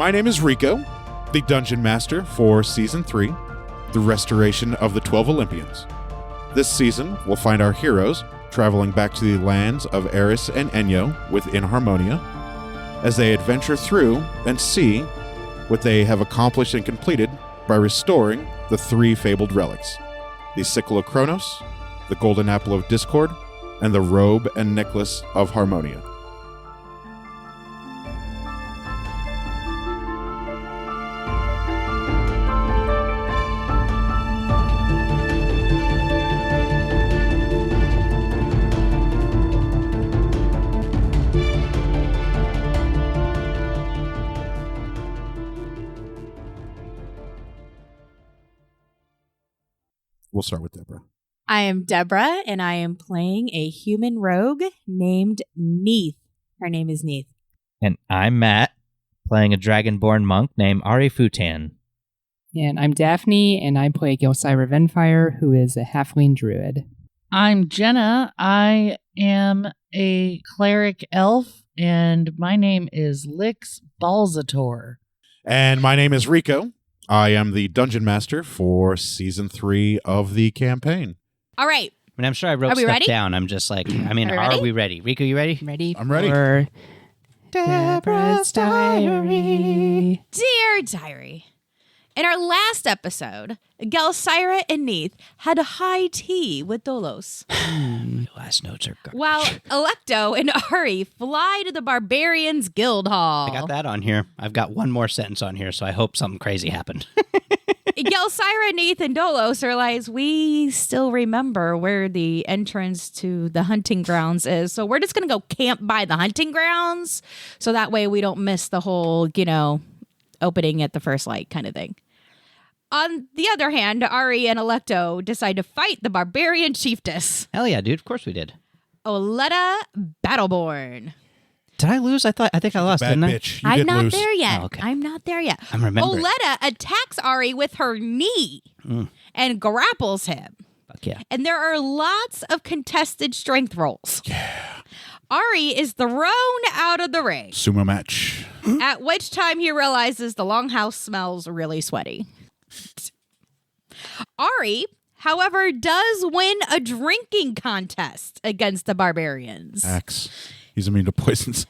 My name is Rico, the Dungeon Master for Season 3, the restoration of the 12 Olympians. This season, we'll find our heroes traveling back to the lands of Eris and Enyo within Harmonia, as they adventure through and see what they have accomplished and completed by restoring the 3 fabled relics, the Sickle of Kronos, the Golden Apple of Discord, and the Robe and Necklace of Harmonia. We'll start with Deborah. I am Deborah, and I am playing a human rogue named Neith. Her name is Neith. And I'm Matt, playing a dragonborn monk named Ari Futan. And I'm Daphne, and I play Gelsira Venfire, who is a halfling druid. I'm Jenna. I am a cleric elf, and my name is Lix Balzator. And my name is Rico. I am the Dungeon Master for Season 3 of the campaign. All right. I mean, I'm sure I wrote stuff ready? down. I'm just like, Are we ready? Rico, you ready? Ready? I'm ready. For Deborah's Diary. Dear Diary, in our last episode, Gelsira and Neith had a high tea with Dolos, Your last notes are garbage. while Electo and Ari fly to the Barbarians Guild Hall. I got that on here. I've got one more sentence on here, so I hope something crazy happened. Gelsira, Neith, and Dolos are like, we still remember where the entrance to the hunting grounds is, so we're just going to go camp by the hunting grounds, so that way we don't miss the whole, opening at the first light kind of thing. On the other hand, Ari and Electo decide to fight the barbarian chiefess, Hell yeah, dude. Of course we did. Oleta Battleborn. Did I lose? I think I lost, Bad didn't I? bitch. You I'm did not lose. there yet. Oh, okay. I'm not there yet. I'm remembering. Oleta attacks Ari with her knee and grapples him. Fuck yeah. And there are lots of contested strength rolls. Yeah. Ari is thrown out of the ring, Sumo match. at which time he realizes the longhouse smells really sweaty. Ari, however, does win a drinking contest against the barbarians. Axe. He's immune to poisons.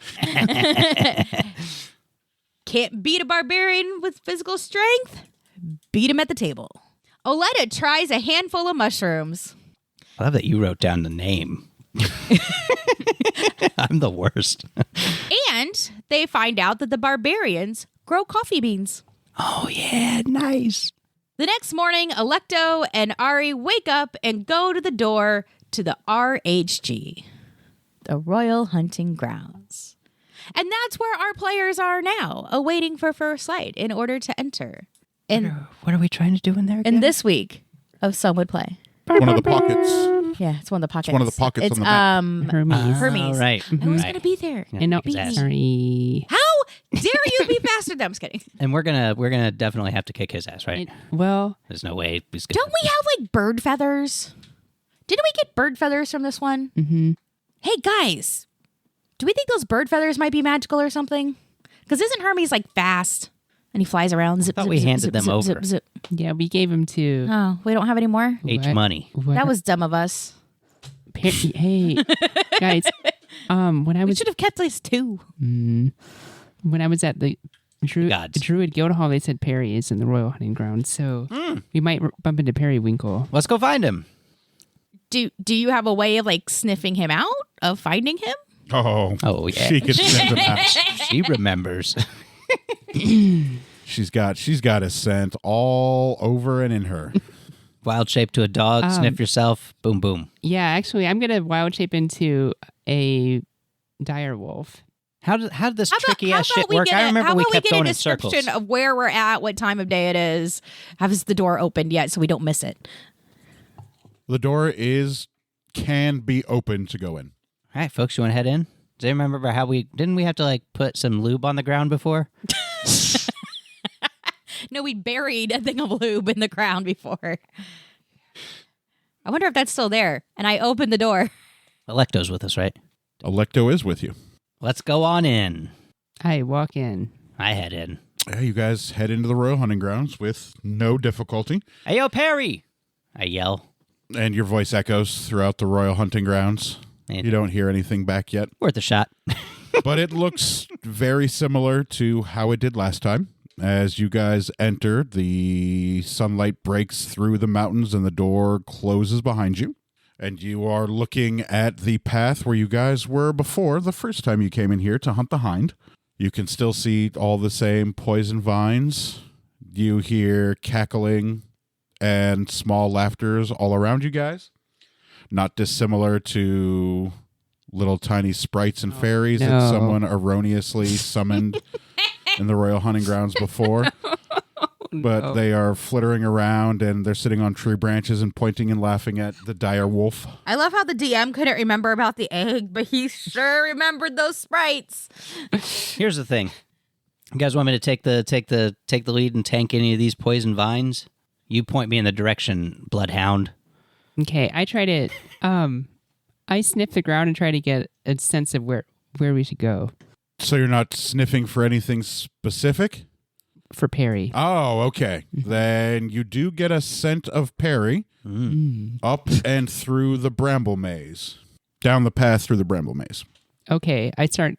Can't beat a barbarian with physical strength? Beat him at the table. Oleta tries a handful of mushrooms. I love that you wrote down the name. I'm the worst. And they find out that the barbarians grow coffee beans. Oh, yeah. Nice. The next morning, Electo and Ari wake up and go to the door to the RHG, the Royal Hunting Grounds. And that's where our players are now, awaiting for first light in order to enter. What are we trying to do in there again? In this week of Some Would Play. One of the pockets. Yeah, it's one of the pockets. It's one of the pockets It's, on the map. Hermes. Hermes. Oh, right. I was Right. going to be there. Yeah, And no, kick his ass. sorry. How dare you be faster than I'm just kidding. And we're gonna definitely have to kick his ass, right? Well, There's no way he's gonna. Don't we have like bird feathers? Didn't we get bird feathers from this one? mhm. Hey guys, do we think those bird feathers might be magical or something? Because isn't Hermes like fast and he flies around? Zip, thought zip, we zip, handed zip, them zip, over. Zip, zip. Yeah, we gave him to... Oh, we don't have any more? H What? money. what- That was dumb of us. Hey, guys. When I We was should have kept at least 2. when I was at the Gods. Druid Guild Hall, they said Perry is in the Royal Hunting Ground, so we might bump into Periwinkle. Let's go find him. Do you have a way of like sniffing him out, of finding him? Oh, yeah. She can send him out. She remembers. She's got a scent all over and in her. Wild shape to a dog. Sniff yourself. Boom, boom. Yeah, actually, I'm gonna wild shape into a dire wolf. How did this How about- tricky ass how about shit we work? get I a- remember how we about kept get going a in circles. description of where we're at, what time of day it is. Has the door opened yet so we don't miss it? The door can be open to go in. All right, folks, you want to head in? Do you remember how didn't we have to like put some lube on the ground before? No, we buried a thing of lube in the ground before. I wonder if that's still there. And I opened the door. Electo's with us, right? Electo is with you. Let's go on in. I walk in. I head in. Yeah, you guys head into the Royal Hunting Grounds with no difficulty, Hey, yo, Perry! I yell. and your voice echoes throughout the Royal Hunting Grounds. Man. You don't hear anything back yet, Worth a shot. but it looks very similar to how it did last time. As you guys enter, the sunlight breaks through the mountains and the door closes behind you. And you are looking at the path where you guys were before the first time you came in here to hunt the hind. You can still see all the same poison vines. You hear cackling and small laughters all around you guys. Not dissimilar to little tiny sprites and fairies that no. someone erroneously summoned in the Royal Hunting Grounds before. But they are flittering around and they're sitting on tree branches and pointing and laughing at the dire wolf. I love how the DM couldn't remember about the egg, but he sure remembered those sprites. Here's the thing. You guys want me to take the lead and tank any of these poison vines? You point me in the direction, Bloodhound. Okay, I try to, I sniff the ground and try to get a sense of where we should go So you're not sniffing for anything specific? for Perry. Oh, okay. Then you do get a scent of Perry up and through the bramble maze. Down the path through the bramble maze. Okay, I start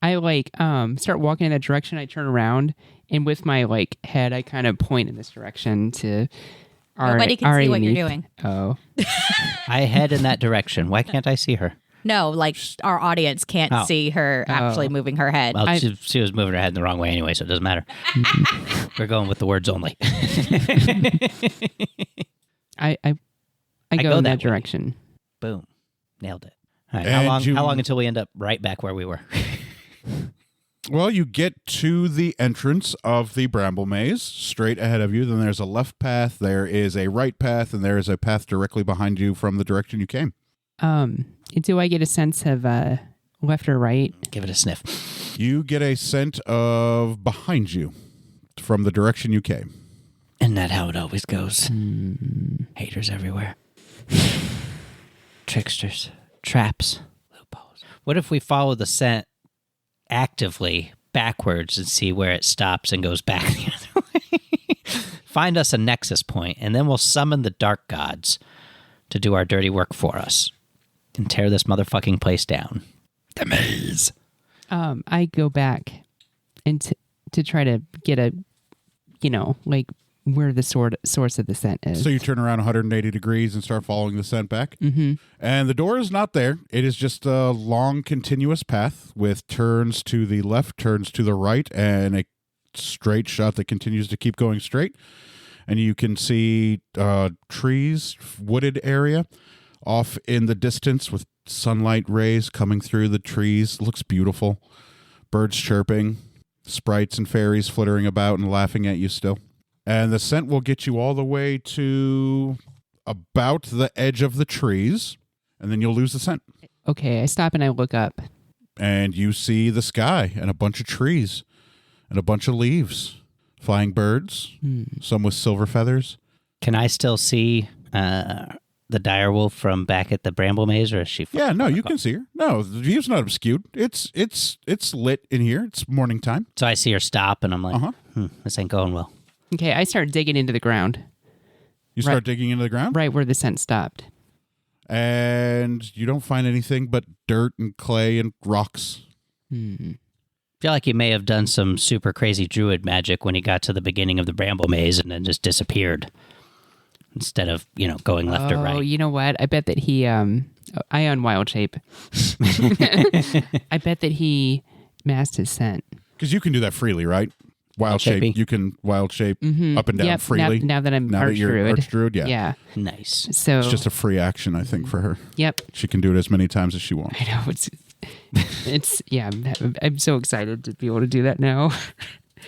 walking in that direction. I turn around, and with my head, I kind of point in this direction to Nobody can see what you're doing. Oh, I head in that direction. Why can't I see her? No, our audience can't Oh. see her actually moving her head. Well, she was moving her head in the wrong way anyway, so it doesn't matter. We're going with the words only. I I go go in that that way. direction. Boom. Nailed it. All right, And how long until we end up right back where we were? Well, you get to the entrance of the bramble maze straight ahead of you. Then there's a left path, there is a right path, and there is a path directly behind you from the direction you came. Do I get a sense of left or right? Give it a sniff. You get a scent of behind you from the direction you came. Isn't that how it always goes? Haters everywhere. Tricksters. Traps. Loopholes. What if we follow the scent actively backwards and see where it stops and goes back the other way? Find us a nexus point, and then we'll summon the dark gods to do our dirty work for us and tear this motherfucking place down. The maze. I go back and to try to get a, where the source of the scent is. So you turn around 180 degrees and start following the scent back. Mm-hmm. And the door is not there. It is just a long, continuous path with turns to the left, turns to the right, and a straight shot that continues to keep going straight. And you can see trees, wooded area off in the distance with sunlight rays coming through the trees. Looks beautiful. Birds chirping, sprites and fairies flittering about and laughing at you still. And the scent will get you all the way to about the edge of the trees, and then you'll lose the scent. Okay, I stop and I look up. And you see the sky and a bunch of trees and a bunch of leaves. Flying birds, some with silver feathers. Can I still see the dire wolf from back at the bramble maze, or is she? Yeah, no, you can see her. No, the view's not obscured. It's lit in here. It's morning time. So I see her stop, and I'm like, this ain't going well. Okay, I start digging into the ground, You start digging into the ground, right where the scent stopped. and you don't find anything but dirt and clay and rocks. I feel like he may have done some super crazy druid magic when he got to the beginning of the bramble maze and then just disappeared instead of, going left or Oh, right. you know what? I bet that he, I on wild shape. I bet that he masked his scent. Because you can do that freely, right? Wild Shapey. shape. You can wild shape up and down Yep, freely. Now that I'm Now that you're Archdruid. Archdruid, yeah. Yeah. Nice. So It's just a free action, I think, for her. yep. She can do it as many times as she wants. I know it's yeah. I'm so excited to be able to do that now.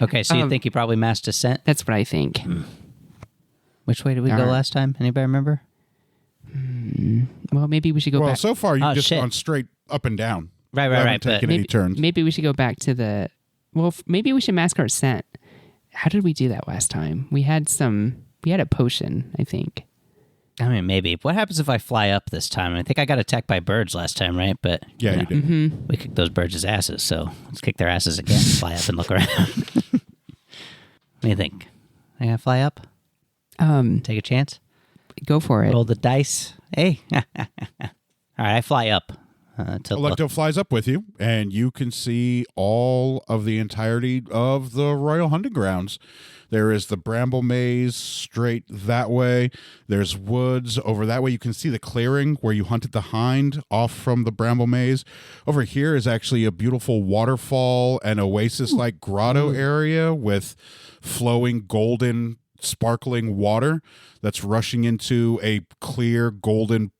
Okay, so you think he probably masked his scent? That's what I think. Which way did we go Darn. last time? Anybody remember? Well, maybe we should go Well, back. so far you've Oh, just shit. gone straight up and down. Right, You right, haven't right. But taken any turns. Maybe we should go back to the. Well, maybe we should mask our scent. How did we do that last time? We had a potion, I think. I mean, maybe. What happens if I fly up this time? I think I got attacked by birds last time, right? But Yeah, you did. we kicked those birds' asses, so let's kick their asses again. Fly up and look around. do you think? I gotta fly up? Take a chance? Go for it. Roll the dice. Hey. All right, I fly up. To look. Electo flies up with you, and you can see all of the entirety of the Royal Hunting Grounds. There is the bramble maze straight that way. There's woods over that way. You can see the clearing where you hunted the hind off from the bramble maze. Over here is actually a beautiful waterfall and oasis-like grotto area with flowing golden sparkling water that's rushing into a clear golden,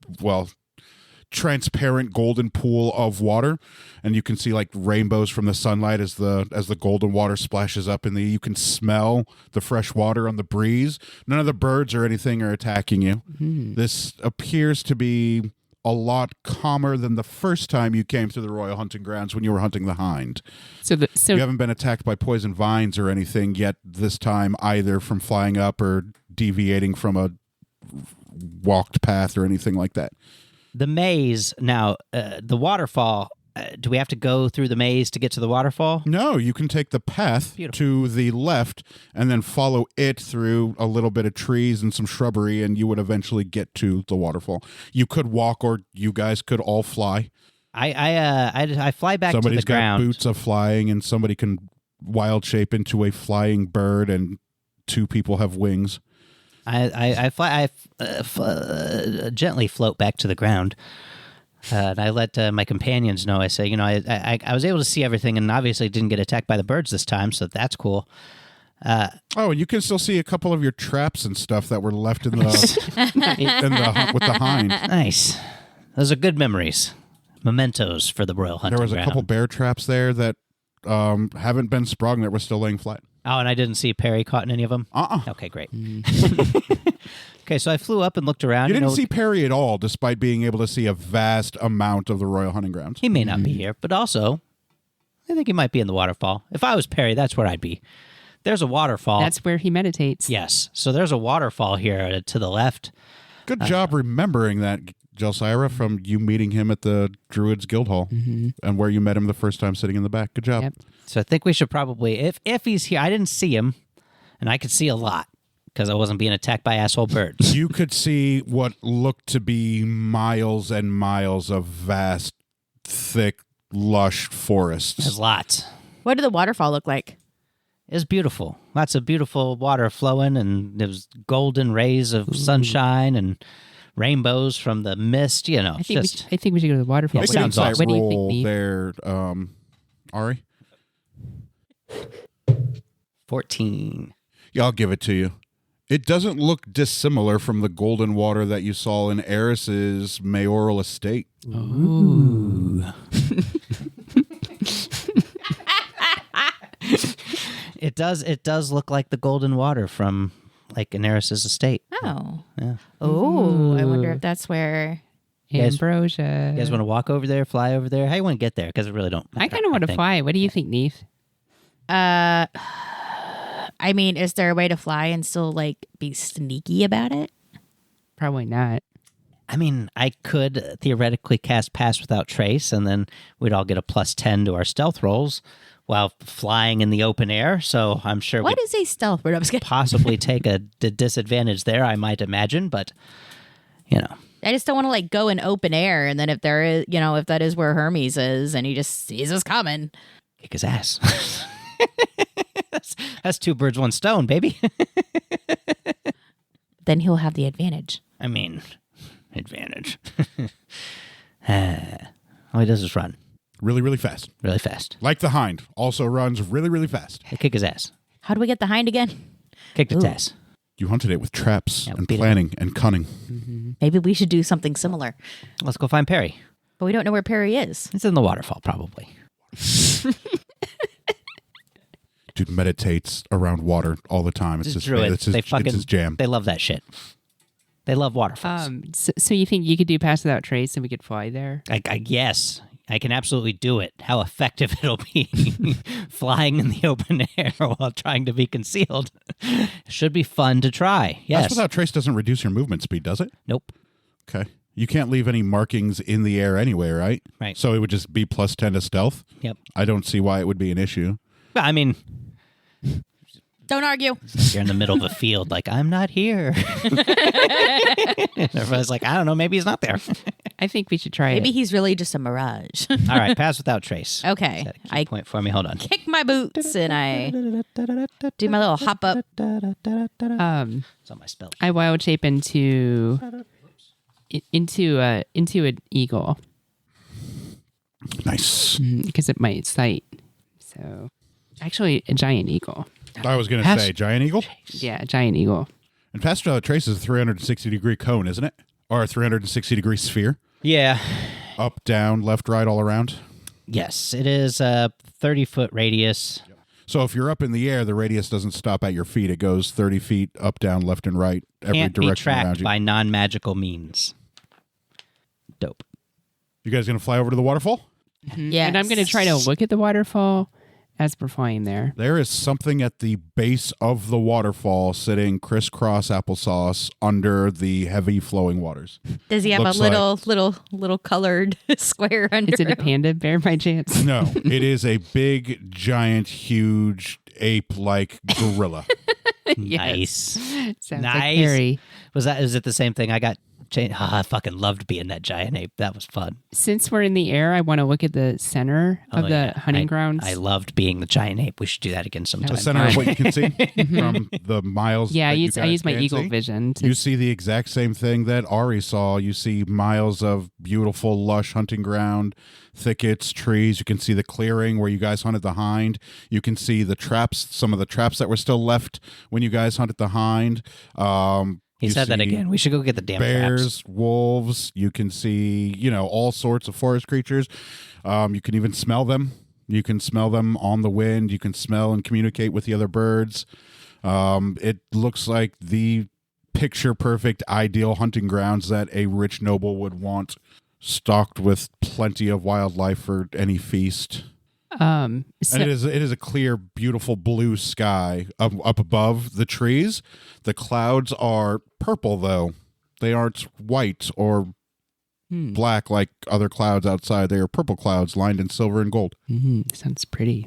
transparent golden pool of water, and you can see like rainbows from the sunlight as the golden water splashes up you can smell the fresh water on the breeze. None of the birds or anything are attacking you. This appears to be a lot calmer than the first time you came to the Royal Hunting Grounds when you were hunting the hind. So You haven't been attacked by poison vines or anything yet this time, either from flying up or deviating from a walked path or anything like that. The maze, now, the waterfall, do we have to go through the maze to get to the waterfall? No, you can take the path to the left and then follow it through a little bit of trees and some shrubbery, and you would eventually get to the waterfall. You could walk, or you guys could all fly. I fly back Somebody's to the ground. got boots of flying, and somebody can wild shape into a flying bird, and 2 people have wings. I gently float back to the ground, and I let my companions know. I say, I was able to see everything, and obviously didn't get attacked by the birds this time, so that's cool. And you can still see a couple of your traps and stuff that were left in the with the hind. Nice. Those are good memories, mementos for the Royal Hunting There was a Ground. couple bear traps there that haven't been sprung that were still laying flat. Oh, and I didn't see Perry caught in any of them? Okay, great. Okay, so I flew up and looked around. You didn't see Perry at all, despite being able to see a vast amount of the Royal Hunting Grounds. He may not be here, but also, I think he might be in the waterfall. If I was Perry, that's where I'd be. There's a waterfall. That's where he meditates. Yes. So there's a waterfall here to the left. Good job remembering that, Gelsira, from you meeting him at the Druids Guild Hall and where you met him the first time sitting in the back. Good job. Yep. So I think we should probably, if he's here, I didn't see him, and I could see a lot because I wasn't being attacked by asshole birds. You could see what looked to be miles and miles of vast, thick, lush forests. There's lots. What did the waterfall look like? It was beautiful. Lots of beautiful water flowing, and there was golden rays of sunshine and rainbows from the mist. I think we should go to the waterfall. Make an sounds insight awesome. What do you roll think, Neve? there, Ari. 14. Yeah, I'll give it to you. It doesn't look dissimilar from the golden water that you saw in Eris's mayoral estate. Ooh. It does look like the golden water from like Aneris's estate. Oh. Yeah. Oh, I wonder if that's where. guys- Ambrosia. You guys want to walk over there, fly over there? How you want to get there? Because I really don't. I kind of want to think. fly. What do you think, Neve? I mean, is there a way to fly and still like be sneaky about it? Probably not. I mean, I could theoretically cast Pass Without Trace, and then we'd all get a +10 to our stealth rolls while flying in the open air. So I'm sure What we'd is a stealth bird? I'm just kidding. possibly take a disadvantage there, I might imagine. But, I just don't want to like go in open air, and then if there is, if that is where Hermes is, and he just sees us coming, kick his ass. That's 2 birds, 1 stone, baby. then he'll have the advantage. I mean, advantage. All he does is run Really, really fast. really fast. Like the hind, also runs really, really fast. Kick his ass. How do we get the hind again? Kick its Ooh. ass. You hunted it with traps Yeah, and beat it. planning and cunning. Maybe we should do something similar, Let's go find Perry. but we don't know where Perry is. It's in the waterfall, probably. Dude meditates around water all the time. It's Just his, druid. it's his, They it's fucking his jam. They love that shit. They love waterfalls. So you think you could do Pass Without Trace and we could fly there? I guess I can absolutely do it. How effective it'll be flying in the open air while trying to be concealed. Should be fun to try. Yes. Pass Without Trace doesn't reduce your movement speed, does it? Nope. Okay. You can't leave any markings in the air anyway, right? Right. So it would just be +10 to stealth? Yep. I don't see why it would be an issue. But I mean, Don't argue. You're in the middle of a field, like, I'm not here. Everybody's like, I don't know, maybe he's not there. I think we should try Maybe it. he's really just a mirage. All right, pass without trace. Okay. Set a key I point for me. Hold on. kick my boots and I do my little hop up. It's on my spell. I wild shape into an eagle Nice. because it might sight. So, actually, a giant eagle. I was going to Pass- say giant eagle. Yeah, a giant eagle. And Pass Without Trace is a 360-degree cone, isn't it? Or a 360-degree sphere. Yeah. Up, down, left, right, all around. Yes, it is a 30-foot radius. So if you're up in the air, the radius doesn't stop at your feet. It goes 30 feet up, down, left, and right, every Can't be direction around tracked you. by non-magical means. Dope. You guys going to fly over to the waterfall? Yes. And I'm going to try to look at the waterfall as we're flying there. There is something at the base of the waterfall sitting crisscross applesauce under the heavy flowing waters. Does he have Looks a little colored square under Is it a him? panda bear by chance? No, it is a big, giant, huge ape-like gorilla. Nice. Sounds like Nice. Harry. Is it the same thing? I got I fucking loved being that giant ape. That was fun. Since we're in the air, I want to look at the center of Oh, the yeah. hunting grounds. I loved being the giant ape. We should do that again sometime. The center of what you can see from the miles. yeah, that I use my can eagle see. vision. To, You see the exact same thing that Ari saw. You see miles of beautiful, lush hunting ground, thickets, trees. You can see the clearing where you guys hunted the hind. You can see the traps, some of the traps that were still left when you guys hunted the hind. He You said that see again. We should go get the damn Bears, traps. wolves. You can see, all sorts of forest creatures. You can even smell them. You can smell them on the wind. You can smell and communicate with the other birds. It looks like the picture-perfect, ideal hunting grounds that a rich noble would want, stocked with plenty of wildlife for any feast. so- And it is a clear, beautiful blue sky up above the trees. The clouds are purple, though. They aren't white or black like other clouds outside. They are purple clouds lined in silver and gold. sounds pretty.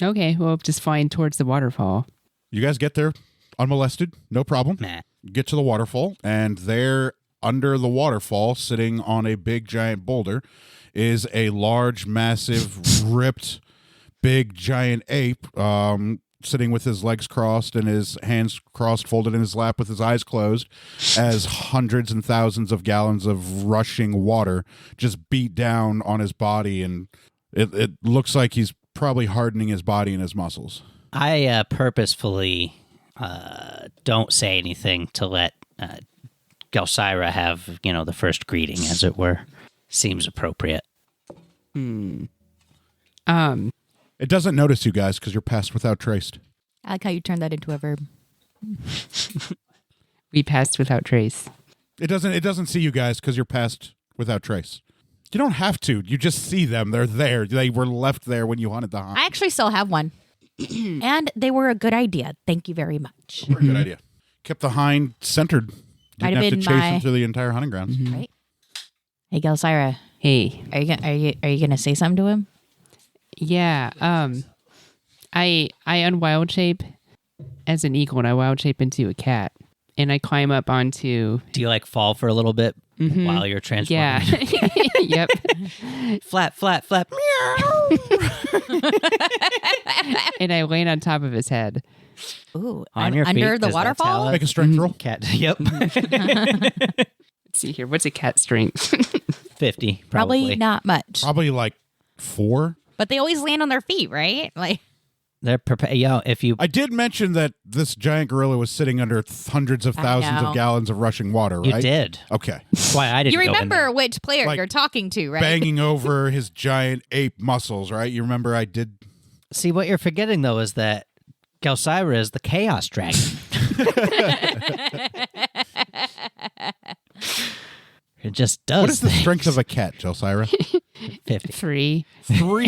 Okay, well, just flying towards the waterfall. You guys get there unmolested, no problem. Nah. Get to the waterfall, and there under the waterfall, sitting on a big giant boulder, is a large, massive, ripped, big giant ape, sitting with his legs crossed and his hands crossed, folded in his lap with his eyes closed, as hundreds and thousands of gallons of rushing water just beat down on his body, and it looks like he's probably hardening his body and his muscles. I purposefully don't say anything to let Gelsira have, the first greeting, as it were. Seems appropriate. It doesn't notice you guys because you're passed without trace. I like how you turned that into a verb. We passed without trace. It doesn't see you guys because you're passed without trace. You don't have to. You just see them. They're there. They were left there when you hunted the hind. I actually still have one. And they were a good idea. Thank you very much. Very good idea. Kept the hind centered. Might Didn't have have to been chase my- him through the entire hunting grounds. Right? Hey, Gelsira, Hey, are you gonna say something to him? yeah. I unwild shape as an eagle, and I wild shape into a cat, and I climb up onto. Do you fall for a little bit while you're transforming? Yeah. Yep. Flap, flap, flap. And I land on top of his head. Ooh, On your feet, under the 'cause that's waterfall? how Make a strength roll. Cat. Yep. Let's see here. What's a cat strength? 50, Probably probably. not much. Probably like 4. But they always land on their feet, right? Like, They're if you I did mention that this giant gorilla was sitting under hundreds of thousands know. of gallons of rushing water, right? you did. Okay. That's why I didn't you go in remember there. which player Like, you're talking to, right? Banging over his giant ape muscles, right? You remember I did. See, what you're forgetting, though, is that Gelsira is the chaos dragon. It just does. What is the things. strength of a cat, Gelsira? 50. 3. 3.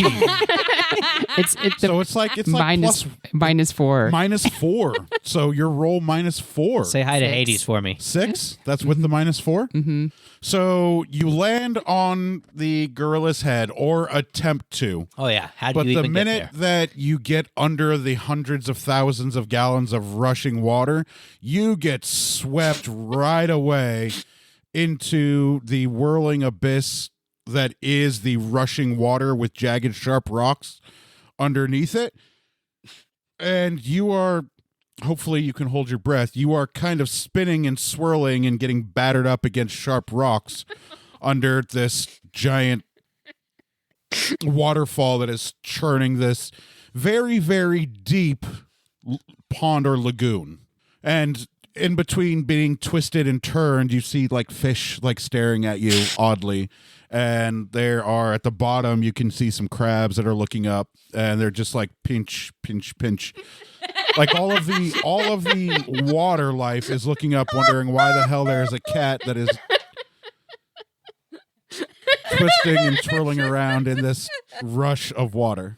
It's So it's like minus plus minus 4. -4. So your roll -4. Say hi to 6. Hades for me. 6? That's with the -4? Mm-hmm. So you land on the gorilla's head, or attempt to. Oh, yeah. How do But you the even minute get there? that you get under the hundreds of thousands of gallons of rushing water, you get swept right away into the whirling abyss that is the rushing water with jagged, sharp rocks underneath it. And you are, hopefully you can hold your breath, you are kind of spinning and swirling and getting battered up against sharp rocks under this giant waterfall that is churning this very, very deep pond or lagoon. And in between being twisted and turned, you see like fish like staring at you oddly. And there are at the bottom, you can see some crabs that are looking up, and they're just like pinch, pinch, pinch. Like all of the water life is looking up, wondering why the hell there is a cat that is twisting and twirling around in this rush of water.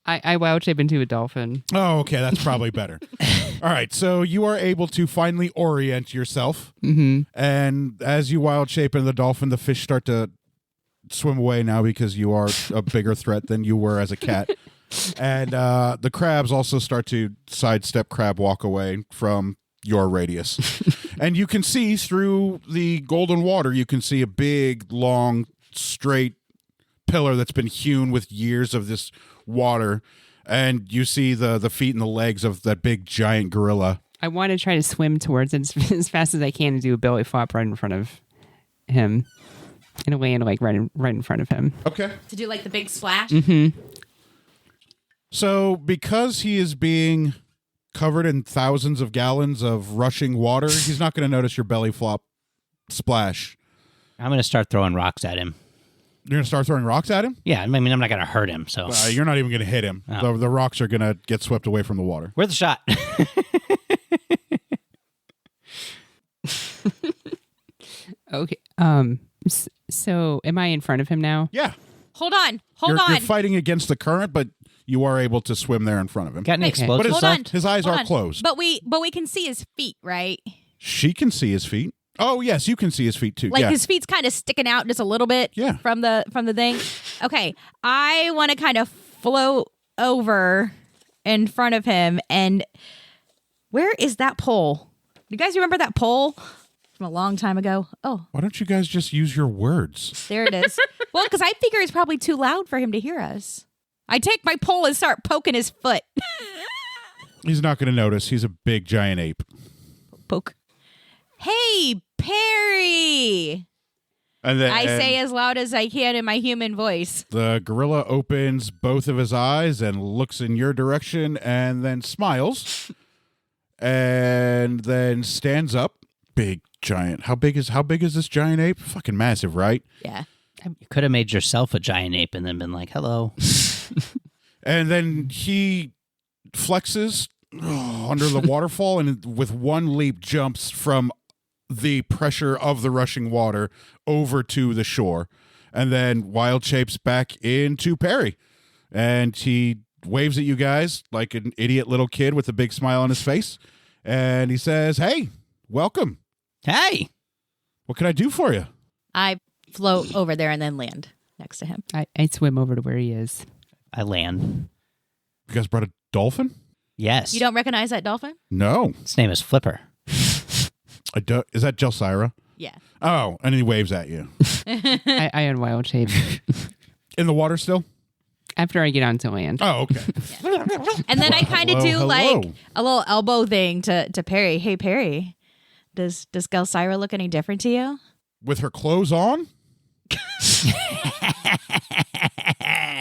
I wild shape into a dolphin. Oh, okay, that's probably better. All right, so you are able to finally orient yourself, and as you wild shape into the dolphin, the fish start to swim away now because you are a bigger threat than you were as a cat. And the crabs also start to sidestep crab walk away from your radius. And you can see through the golden water, you can see a big, long, straight pillar that's been hewn with years of this water. And you see the feet and the legs of that big, giant gorilla. I want to try to swim towards it as fast as I can and do a belly flop right in front of him. And land like right in front of him. Okay. To do like the big splash. So because he is being covered in thousands of gallons of rushing water, he's not going to notice your belly flop splash. I'm going to start throwing rocks at him. You're going to start throwing rocks at him? Yeah, I mean, I'm not going to hurt him, so. You're not even going to hit him. Oh. The rocks are going to get swept away from the water. Where's the shot? Okay. So am I in front of him now? Yeah. Hold on. You're fighting against the current, but you are able to swim there in front of him. Got any Okay. But explosives? his, Hold on. his eyes Hold are on. closed. But we can see his feet, right? She can see his feet. Oh, yes, you can see his feet too. Like yeah. his feet's kind of sticking out just a little bit Yeah. from the thing. Okay. I want to kind of float over in front of him, and where is that pole? Do you guys remember that pole from a long time ago? Oh, Why don't you guys just use your words? there it is. Well, because I figure it's probably too loud for him to hear us. I take my pole and start poking his foot. He's not going to notice. He's a big, giant ape. Poke. Hey, Perry! And then I say as loud as I can in my human voice. the gorilla opens both of his eyes and looks in your direction and then smiles and then stands up. Big, giant. How big is this giant ape? Fucking massive, right? Yeah. You could have made yourself a giant ape and then been like, hello. And then he flexes under the waterfall and with one leap jumps from the pressure of the rushing water over to the shore, and then wild shapes back into Perry. And he waves at you guys like an idiot little kid with a big smile on his face. And he says, "Hey, welcome. Hey! What can I do for you?" I float over there and then land next to him. I swim over to where he is. I land. You guys brought a dolphin? Yes. You don't recognize that dolphin? No. Its name is Flipper. I do- Is that Gelsira? Yeah. Oh, and he waves at you. I unwild shape In the water still? after I get onto land. Oh, okay. And then I kind of Hello, do like hello. a little elbow thing to Perry. Hey, Perry, does Gelsira look any different to you? With her clothes on?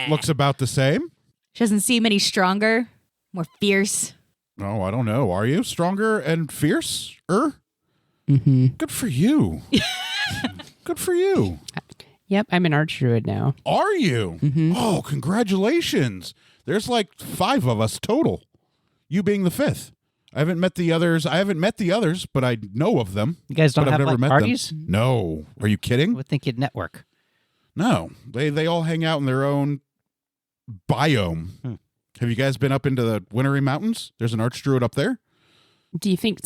Looks about the same. She doesn't seem any stronger, more fierce. Oh, I don't know. Are you stronger and fierce-er? Mm-hmm. Good for you. Good for you. Yep, I'm an arch druid now. Are you? Mhm. Oh, congratulations. There's like 5 of us total. You being the 5th. I haven't met the others, but I know of them. You guys don't But I've have never like met parties? them. No. Are you I kidding? would think you'd network. No, they all hang out in their own biome. Have you guys been up into the Wintry Mountains? There's an archdruid up there. Do you think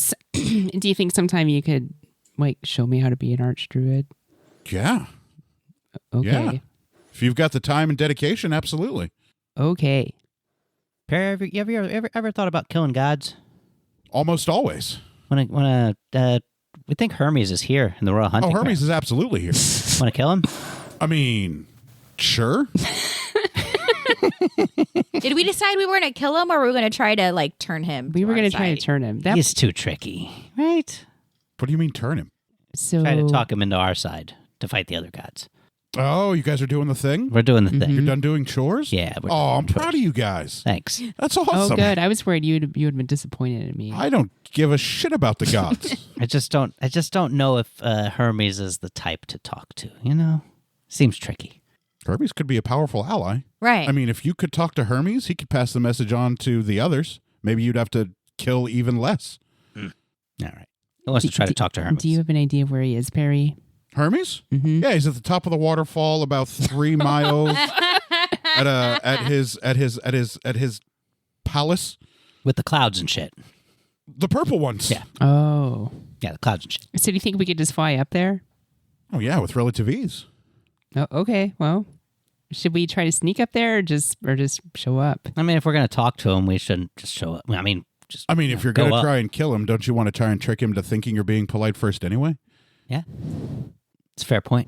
sometime you could show me how to be an archdruid? Yeah. Okay. Yeah. If you've got the time and dedication, absolutely. Okay. Perry, have you ever thought about killing gods? Almost always. We think Hermes is here in the Royal Hunting Hermes is absolutely here. Want to kill him? I mean, sure. Did we decide we were going to kill him or were we going to try to turn him? We were going to try to turn him. He's too tricky, right? What do you mean turn him? So Try to talk him into our side to fight the other gods. Oh, you guys are doing the thing? We're doing the thing. You're done doing chores? Yeah. I'm proud of you guys. Thanks. That's Oh, awesome. good. I was worried you'd been disappointed in me. I don't give a shit about the gods. I just don't know if Hermes is the type to talk to. Seems tricky. Hermes could be a powerful ally. Right. I mean, if you could talk to Hermes, he could pass the message on to the others. Maybe you'd have to kill even less. All right. Who wants to try to talk to Hermes? Do you have an idea of where he is, Perry? Hermes? Mm-hmm. Yeah, he's at the top of the waterfall, about 3 miles at his palace. With the clouds and shit. The purple ones. Yeah. Oh. Yeah, the clouds and shit. So do you think we could just fly up there? Oh yeah, with relative ease. Oh, okay. Well, should we try to sneak up there or just show up? I mean, if we're going to talk to him, we shouldn't just show up. If you're going to try and kill him, don't you want to try and trick him to thinking you're being polite first anyway? Yeah. It's a fair point.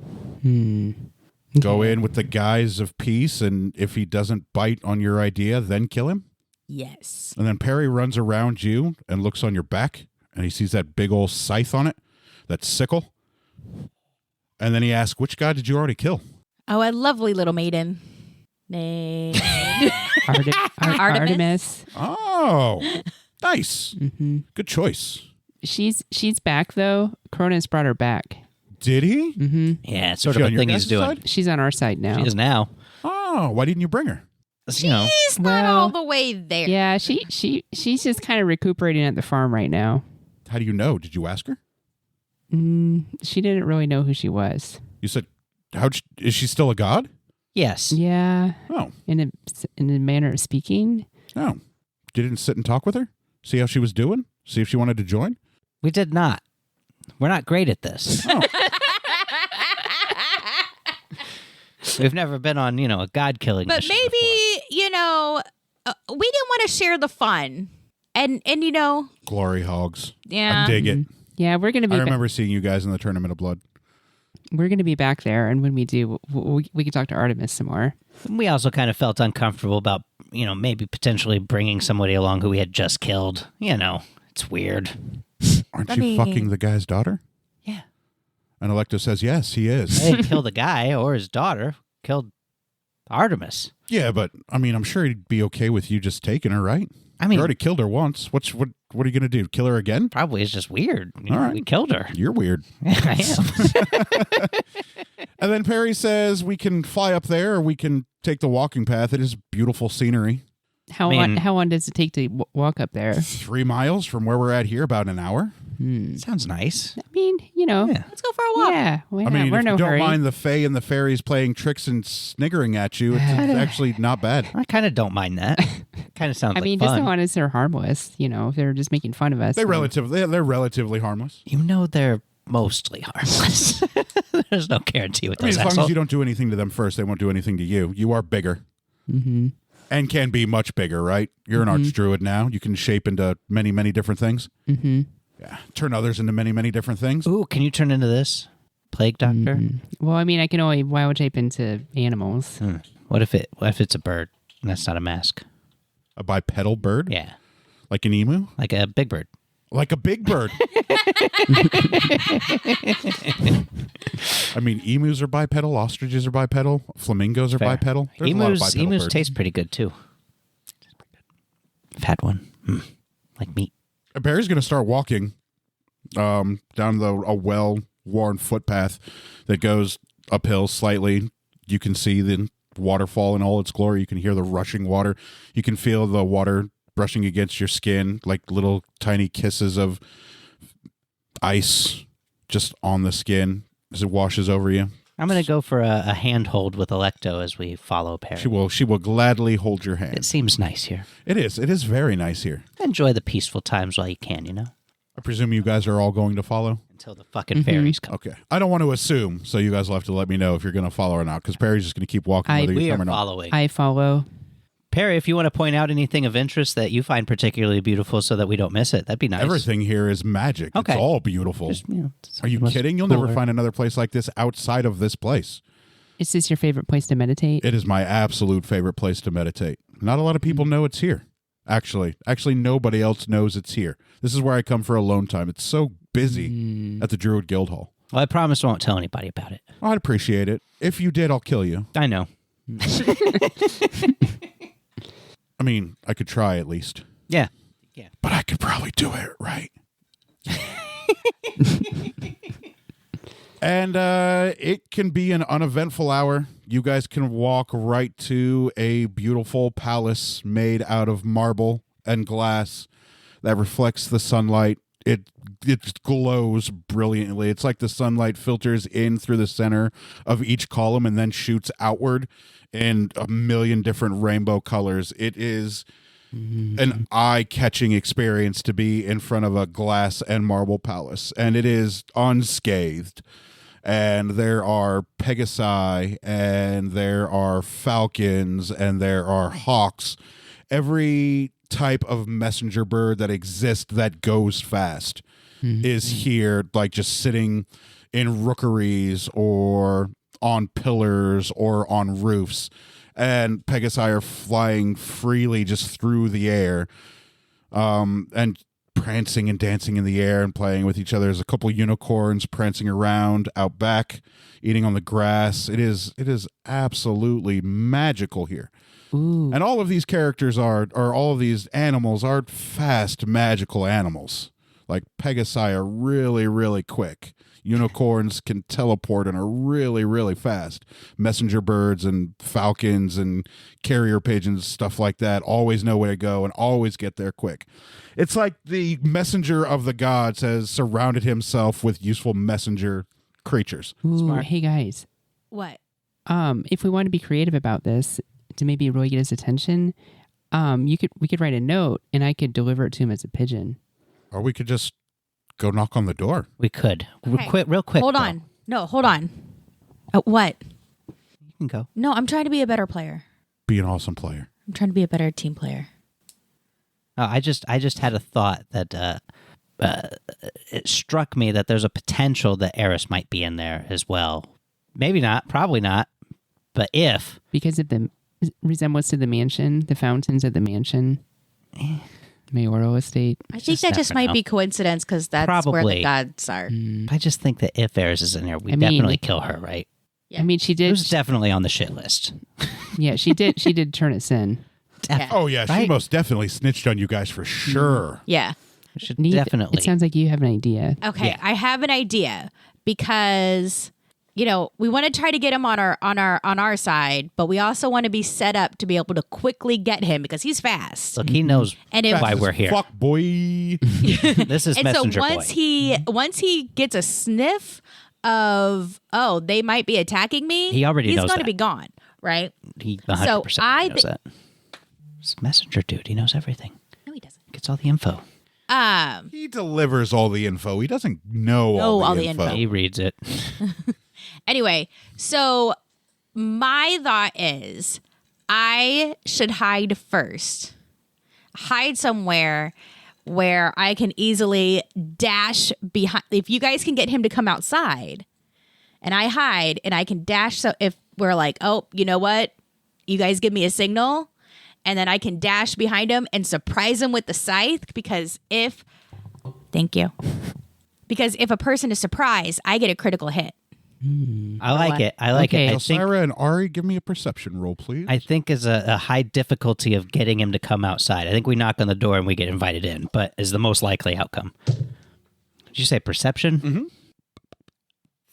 Go in with the guise of peace, and if he doesn't bite on your idea, then kill him? Yes. And then Perry runs around you and looks on your back, and he sees that big old scythe on it, that sickle. And then he asks, which god did you already kill? Oh, a lovely little maiden. Named Artemis. Oh, nice. Mm-hmm. Good choice. She's back, though. Cronus brought her back. Did he? Mm-hmm. Yeah, it's Is sort she of on a your thing he's guys' doing. side? She's on our side now. She is now. Oh, why didn't you bring her? She's not all the way there. Yeah, she's just kind of recuperating at the farm right now. How do you know? Did you ask her? She didn't really know who she was. You said, is she still a god? Yes. Yeah, Oh, in a manner of speaking. no. You didn't sit and talk with her? See how she was doing? See if she wanted to join? We did not. We're not great at this. Oh. We've never been on, a god killing But mission maybe, before. we didn't want to share the fun. And Glory hogs. yeah. I dig it. Yeah, we're gonna be. I remember seeing you guys in the Tournament of Blood. We're gonna be back there, and when we do, we can talk to Artemis some more. We also kind of felt uncomfortable about, maybe potentially bringing somebody along who we had just killed. It's weird. Aren't I you mean- fucking the guy's daughter? Yeah. And Electo says, yes, he is. They didn't kill the guy or his daughter. Killed Artemis. Yeah, but, I'm sure he'd be okay with you just taking her, right? I mean, You already killed her once. What are you going to do? Kill her again? probably it's just weird. All right. We killed her. You're weird. I am. And then Perry says we can fly up there or we can take the walking path. It is beautiful scenery. How Man. long does it take to walk up there? 3 miles from where we're at here, about an hour. Sounds nice. I mean, Yeah. Let's go for a walk. yeah. I mean, we're if no you don't hurry. mind the fae and the fairies playing tricks and sniggering at you, it's actually not bad. I kind of don't mind that. Kind of sounds I mean, like just fun. as long as they're harmless, if they're just making fun of us. They're then- they're relatively harmless. They're mostly harmless. There's no guarantee with I mean, those as long as assholes. you don't do anything to them first, they won't do anything to you. You are bigger. Mm-hmm. And can be much bigger, right? You're an archdruid now. You can shape into many, many different things. Mm-hmm. Yeah. Turn others into many, many different things. Ooh, can you turn into this? Plague Doctor? Well, I mean, I can only wild shape into animals. What if it's a bird and that's not a mask? A bipedal bird? Yeah. Like an emu? Like a big bird. Like a big bird. I mean, emus are bipedal, ostriches are bipedal, flamingos are Fair. bipedal. There's a lot of bipedal Emus birds. taste pretty good too. I've had one. Like meat. Barry's going to start walking down a well-worn footpath that goes uphill slightly. You can see the waterfall in all its glory. You can hear the rushing water. You can feel the water brushing against your skin like little tiny kisses of ice just on the skin as it washes over you. I'm going to go for a handhold with Electo as we follow Perry. She will gladly hold your hand. It seems nice here. It is very nice here. Enjoy the peaceful times while you can, you know? I presume you guys are all going to follow? Until the fucking fairies come. Okay. I don't want to assume, so you guys will have to let me know if you're going to follow or not, because Perry's just going to keep walking whether We you are come or not. following. I follow. Perry, if you want to point out anything of interest that you find particularly beautiful so that we don't miss it, that'd be nice. Everything here is magic. Okay. It's all beautiful. Just, you know, Are you kidding? You'll never find another place like this outside of this place. Is this your favorite place to meditate? It is my absolute favorite place to meditate. Not a lot of people know it's here. Actually, nobody else knows it's here. This is where I come for alone time. It's so busy at the Druid Guild Hall. Well, I promise I won't tell anybody about it. I'd appreciate it. If you did, I'll kill you. I know. I mean, I could try at least. Yeah. But I could probably do it, right? And it can be an uneventful hour. You guys can walk right to a beautiful palace made out of marble and glass that reflects the sunlight. It glows brilliantly. It's like the sunlight filters in through the center of each column and then shoots outward in a million different rainbow colors. It is an eye-catching experience to be in front of a glass and marble palace, and it is unscathed. And there are Pegasi, and there are falcons, and there are hawks. Every type of messenger bird that exists that goes fast is here, like just sitting in rookeries or on pillars or on roofs. And Pegasi are flying freely just through the air, and prancing and dancing in the air and playing with each other. There's a couple unicorns prancing around out back, eating on the grass. It is absolutely magical here. Ooh. And all of these characters or all of these animals are fast, magical animals. Like Pegasi are really, really quick. Unicorns can teleport and are really, really fast. Messenger birds and falcons and carrier pigeons, stuff like that, always know where to go and always get there quick. It's like the messenger of the gods has surrounded himself with useful messenger creatures. Ooh, Smart. hey guys. What? If we want to be creative about this to maybe really get his attention, we could write a note and I could deliver it to him as a pigeon. Or we could just go knock on the door. We could. Okay. Real quick. Hold though. on. No, hold on. What? You can go. No, I'm trying to be a better player. Be an awesome player. I'm trying to be a better team player. I just had a thought that it struck me that there's a potential that Eris might be in there as well. Maybe not, probably not, but if. Because of the resemblance to the mansion, the fountains of the mansion, mayoral estate. I think Just that just never might know. be coincidence because that's where Probably. the gods are. I just think that if Eris is in there, we I mean- definitely kill her, right? Yeah. I mean, she did. Who's definitely on the shit list. Yeah, she did. She did turn us in. Yeah. Oh, yeah. She Right? most definitely snitched on you guys for sure. Yeah. We should Neith, definitely. It sounds like you have an idea. Okay, Yeah. I have an idea because we want to try to get him on our side, but we also want to be set up to be able to quickly get him because he's fast. Look, he knows And if why Fast we're as here. Fuck, boy. This is and so messenger once boy. once he gets a sniff of they might be attacking me, He already he's knows going to that. be gone, right? He 100% So I knows that. He's a messenger dude. He knows everything. No, he doesn't. Gets all the info. He delivers all the info. He doesn't know all the info. He reads it. Anyway, so my thought is I should hide first. Hide somewhere where I can easily dash behind. If you guys can get him to come outside and I hide and I can dash. So if we're like, oh, you know what? You guys give me a signal and then I can dash behind him and surprise him with the scythe thank you. Because if a person is surprised, I get a critical hit. I like it. I like Okay. it. I think Gelsira and Ari, give me a perception roll, please. I think is a high difficulty of getting him to come outside. I think we knock on the door and we get invited in, but is the most likely outcome. Did you say perception? Mm-hmm.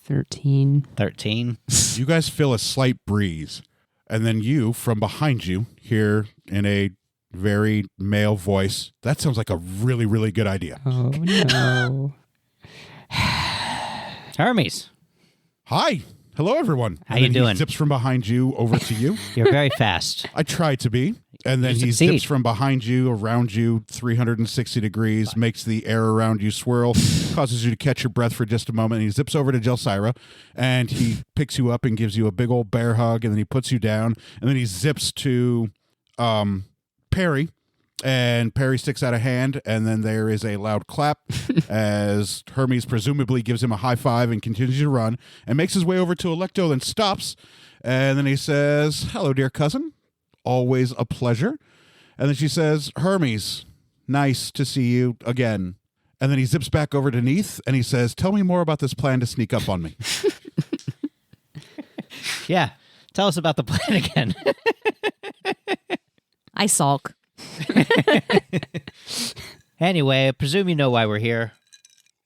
13. 13. You guys feel a slight breeze, and then you, from behind you, hear in a very male voice, that sounds like a really, really good idea. Oh, no. Hermes. Hi. hello, everyone. How and you then doing? He zips from behind you over to you. You're very fast. I try to be. And then You he succeed. zips from behind you, around you, 360 degrees, makes the air around you swirl, causes you to catch your breath for just a moment. And he zips over to Gelsira, and he picks you up and gives you a big old bear hug, and then he puts you down. And then he zips to Perry, and Perry sticks out a hand, and then there is a loud clap as Hermes presumably gives him a high five and continues to run, and makes his way over to Electo, then stops, and then he says, hello, dear cousin. Always a pleasure. And then she says, Hermes, nice to see you again. And then he zips back over to Neath and he says, tell me more about this plan to sneak up on me. Yeah. Tell us about the plan again. I sulk. Anyway, I presume you know why we're here.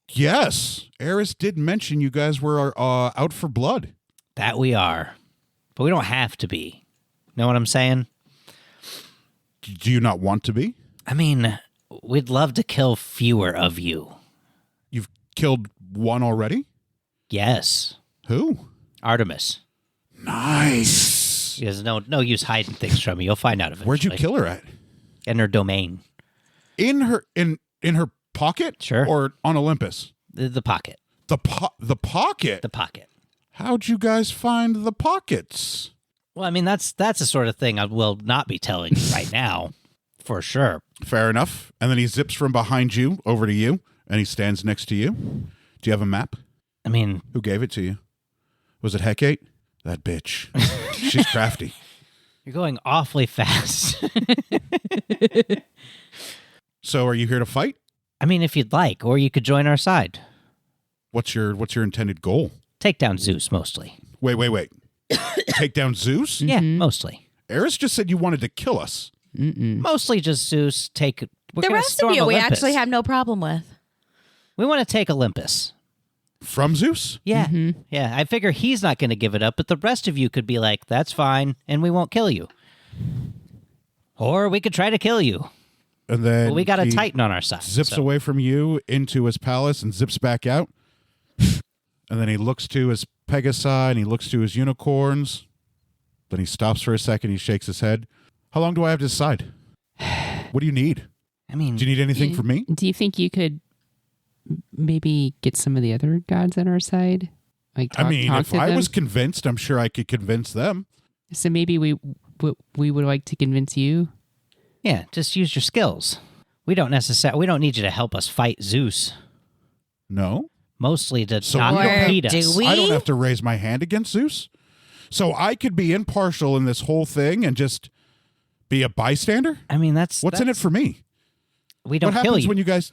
Yes, Eris did mention you guys were out for blood. That we are. But we don't have to be. Know what I'm saying? Do you not want to be? I mean, we'd love to kill fewer of you. You've killed one already? Yes. Who? Artemis. Nice. There's no use hiding things from you. You'll find out eventually. Where'd you kill her at? In her domain. In her pocket? Sure. Or on Olympus? The pocket. The pocket? The pocket. How'd you guys find the pockets? Well, I mean, that's the sort of thing I will not be telling you right now, for sure. Fair enough. And then he zips from behind you over to you, and he stands next to you. Do you have a map? I mean, Who gave it to you? Was it Hecate? That bitch. She's crafty. you're going awfully fast. So are you here to fight? I mean, if you'd like, or you could join our side. What's your intended goal? Take down Zeus, mostly. Wait. Take down Zeus? Yeah, mostly. Eris just said you wanted to kill us. Mostly just Zeus. We're The gonna rest of storm you, we Olympus. actually have no problem with. We want to take Olympus. From Zeus? Yeah. Yeah, I figure he's not going to give it up, but the rest of you could be like, that's fine, and we won't kill you. Or we could try to kill you. And then But we got a he Titan on our side. zips so- away from you into his palace and zips back out. And then he looks to his Pegasi and he looks to his unicorns. Then he stops for a second. He shakes his head. How long do I have to decide? What do you need? I mean, Do you need anything from me? Do you think you could maybe get some of the other gods on our side? Like, talk If to I them? was convinced, I'm sure I could convince them. So maybe we would like to convince you. yeah, just use your skills. We don't need you to help us fight Zeus. No? Mostly to So not we don't have- beat us. do we? I don't have to raise my hand against Zeus. So I could be impartial in this whole thing and just be a bystander? I mean, What's in it for me? We don't What kill happens you. when you guys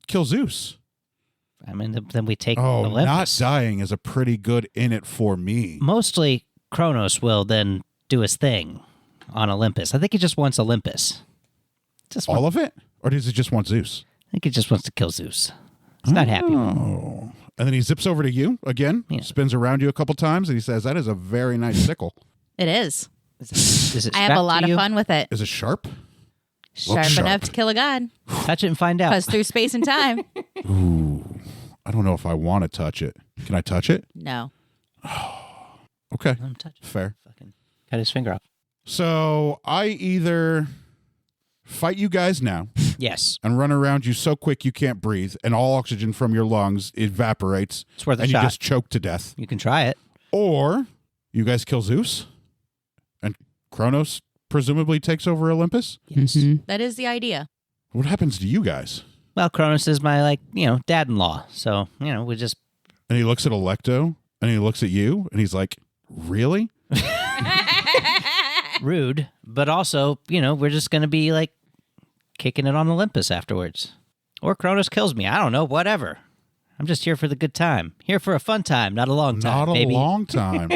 kill Zeus? I mean, then we take Oh, Olympus. not dying is a pretty good in it for me. Mostly, Kronos will then do his thing on Olympus. I think he just wants Olympus. All of it? Or does he just want Zeus? I think he just wants to kill Zeus. He's not happy. Oh. And then he zips over to you again, Yeah. spins around you a couple times, and he says, that is a very nice sickle. It is. Is it I have a strapped lot to of you? fun with it. Is it sharp? Sharp sharp. enough to kill a god. Touch it and find out. Because through space and time. Ooh. I don't know if I want to touch it. Can I touch it? No. Okay. Let him touch it. Fair. Fucking cut his finger off. So I either fight you guys now Yes. and run around you so quick you can't breathe and all oxygen from your lungs evaporates It's worth a and shot. you just choke to death. You can try it. Or you guys kill Zeus and Kronos presumably takes over Olympus. Yes. Mhm. That is the idea. What happens to you guys? Well, Kronos is my, dad-in-law. So, we just... And he looks at Electo and he looks at you and he's like, really? rude, but also, we're just going to be, kicking it on Olympus afterwards. Or Kronos kills me. I don't know. Whatever. I'm just here for the good time. Here for a fun time, not a long time, Not a baby. long time.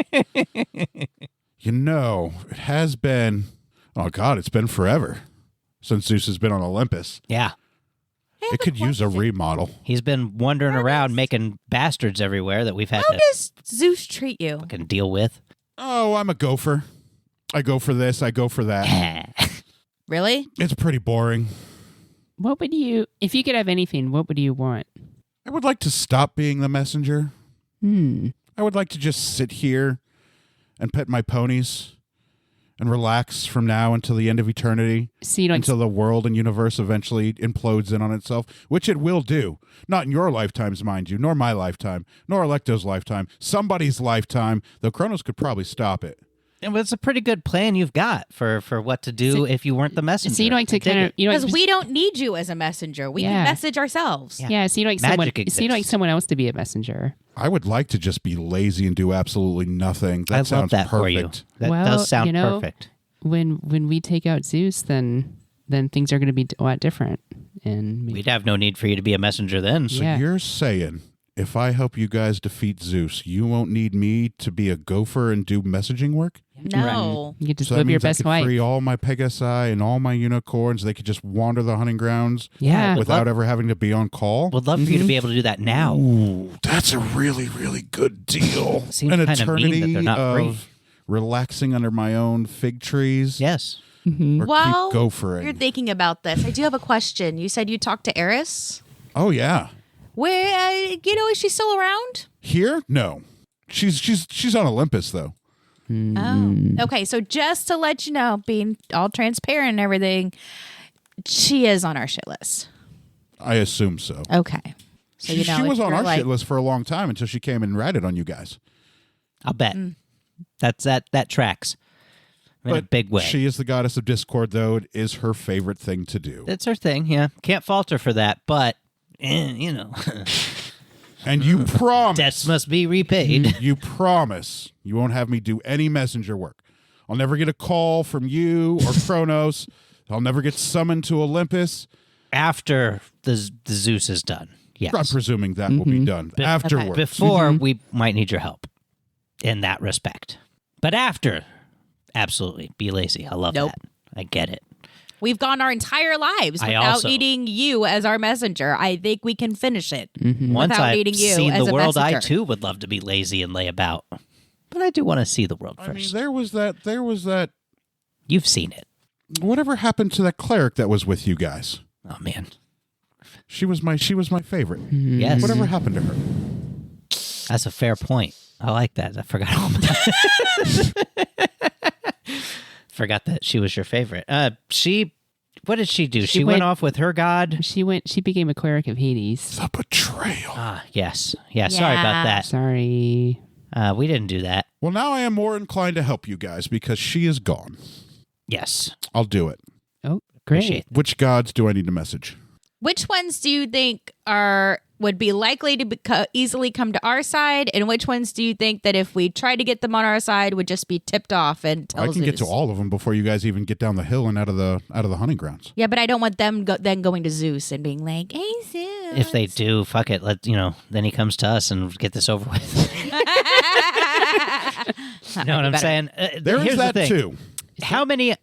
It has been, oh God, it's been forever since Zeus has been on Olympus. Yeah. It could use a remodel. He's been wandering around making bastards everywhere that we've had How to does Zeus treat you? fucking deal with. Oh, I'm a gopher. I go for this, I go for that. Really? It's pretty boring. What would you, if you could have anything, what would you want? I would like to stop being the messenger. I would like to just sit here and pet my ponies and relax from now until the end of eternity, So you don't until the world and universe eventually implodes in on itself, which it will do. Not in your lifetimes, mind you, nor my lifetime, nor Electo's lifetime, somebody's lifetime, though Kronos could probably stop it. And it's a pretty good plan you've got for what to do if you weren't the messenger. So you don't like to kind of Because we don't need you as a messenger. We can message ourselves. Yeah. So you don't like Magic someone. So you don't like exists. someone else to be a messenger. I would like to just be lazy and do absolutely nothing. That I love sounds that perfect. for you. That Well, does sound you know, perfect. When we take out Zeus, then things are going to be a lot different. And We'd have no need for you to be a messenger then. So Yeah. you're saying if I help you guys defeat Zeus, you won't need me to be a gopher and do messaging work? No. you get to So that live your means I best could life. free all my Pegasi and all my unicorns. They could just wander the hunting grounds Yeah. without ever having to be on call. Would love for you to be able to do that now. Ooh, that's a really, really good deal. Seems An kinda mean that eternity they're not of free. relaxing under my own fig trees. Yes. Or While keep gophering. you're thinking about this, I do have a question. You said you talked to Eris. Oh, yeah. Where, is she still around? Here? No. She's on Olympus, though. Oh, okay. So just to let you know, being all transparent and everything, she is on our shit list. I assume so. Okay. So She was on you're our shit list for a long time until she came and ratted on you guys. I'll bet. That tracks. In a big way. She is the goddess of discord, though. It is her favorite thing to do. That's her thing, yeah. Can't fault her for that, but, And you promise. debts must be repaid. You promise you won't have me do any messenger work. I'll never get a call from you or Kronos. I'll never get summoned to Olympus. After the Zeus is done. Yes. I'm presuming that will be done afterwards. Before, we might need your help in that respect. But after, absolutely, be lazy. I love Nope. that. I get it. We've gone our entire lives I without also- needing you as our messenger. I think we can finish it Once without I've needing you seen as the a world, I messenger. too would love to be lazy and lay about. But I do want to see the world I mean, first. there was that. You've seen it. Whatever happened to that cleric that was with you guys? Oh, man. She was my favorite. Yes. Whatever happened to her? That's a fair point. I like that. I forgot all about Forgot that she was your favorite. What did she do? She went went- off with her god. She became a cleric of Hades. The betrayal. Ah, yes. Yeah, sorry about that. Sorry. We didn't do that. Well, now I am more inclined to help you guys because she is gone. Yes. I'll do it. Oh, Appreciate great. Which gods do I need to message? Which ones do you think would be likely to easily come to our side, and which ones do you think that if we try to get them on our side would just be tipped off and tell I can get to Zeus? all of them before you guys even get down the hill and out of the hunting grounds. Yeah, but I don't want them then going to Zeus and being like, "Hey, Zeus." If they do, fuck it. Then he comes to us and get this over with. You know what I'm saying? There Here's is that the thing. too. How many?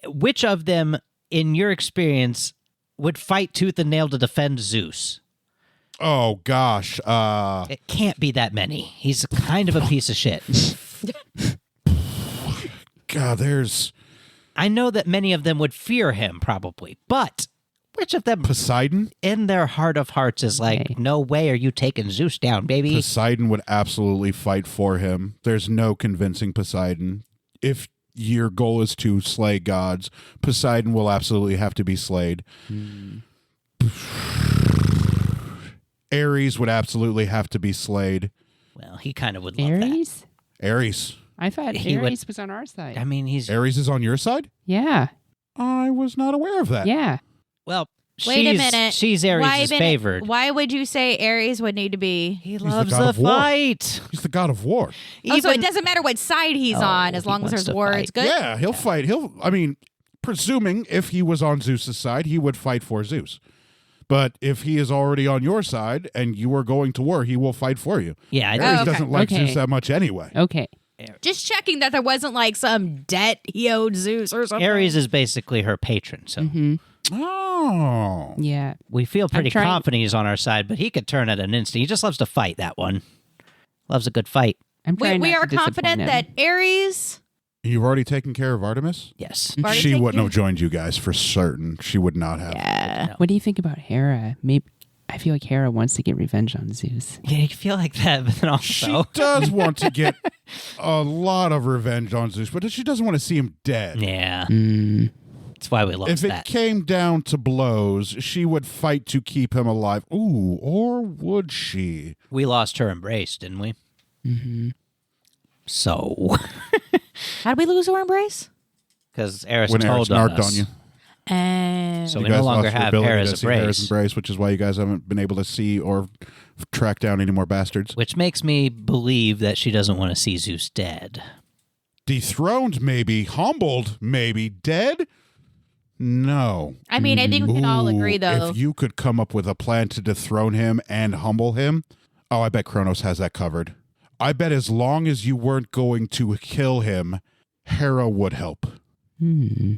Which of them, in your experience, would fight tooth and nail to defend Zeus? Oh gosh. It can't be that many. He's kind of a piece of shit. God, there's I know that many of them would fear him, probably, but which of them, Poseidon. in their heart of hearts, is like, Okay. no way are you taking Zeus down, baby? Poseidon would absolutely fight for him. There's no convincing Poseidon. If your goal is to slay gods, Poseidon will absolutely have to be slayed. Ares would absolutely have to be slayed. Well, he kind of would love that. Ares? Ares. I thought He would- Ares was on our side. I mean, he's Ares is on your side? Yeah. I was not aware of that. Yeah. well. Wait a she's- minute. She's Ares' favored. Why would you say Ares would need to be? He the loves god the of war. fight. He's the god of war. Oh, so it doesn't matter what side he's on as he long as wants there's to war. fight. It's good. Yeah, he'll fight. Presuming if he was on Zeus's side, he would fight for Zeus. But if he is already on your side and you are going to war, he will fight for you. Yeah, I Ares think okay. doesn't like Okay. Zeus that much anyway. Okay. Just checking that there wasn't like some debt he owed Zeus or something. Ares is basically her patron, so Oh. Yeah. we feel pretty trying- confident he's on our side, but he could turn at an instant. He just loves to fight, that one. Loves a good fight. I'm trying We not are to disappoint confident him. that Ares. You've already taken care of Artemis? Yes. Already She taken wouldn't care- have joined you guys for certain. She would not have. Yeah. What do you think about Hera? Maybe I feel like Hera wants to get revenge on Zeus. Yeah, you feel like that, but then She also... does want to get a lot of revenge on Zeus, but she doesn't want to see him dead. Yeah. Mm. That's why we lost If it that. came down to blows, she would fight to keep him alive. Ooh, or would she? We lost her embrace, didn't we? Mm-hmm. So... How did we lose our embrace? Because Eris When told Eris on narked us. on you. And So You we guys no longer lost your have ability Hera's to see Hera's embrace. embrace, which is why you guys haven't been able to see or track down any more bastards. Which makes me believe that she doesn't want to see Zeus dead. Dethroned, maybe. Humbled, maybe. Dead? No. I mean, I think we can all agree, Ooh, though. If you could come up with a plan to dethrone him and humble him, oh, I bet Kronos has that covered. I bet as long as you weren't going to kill him, Hera would help. Hmm.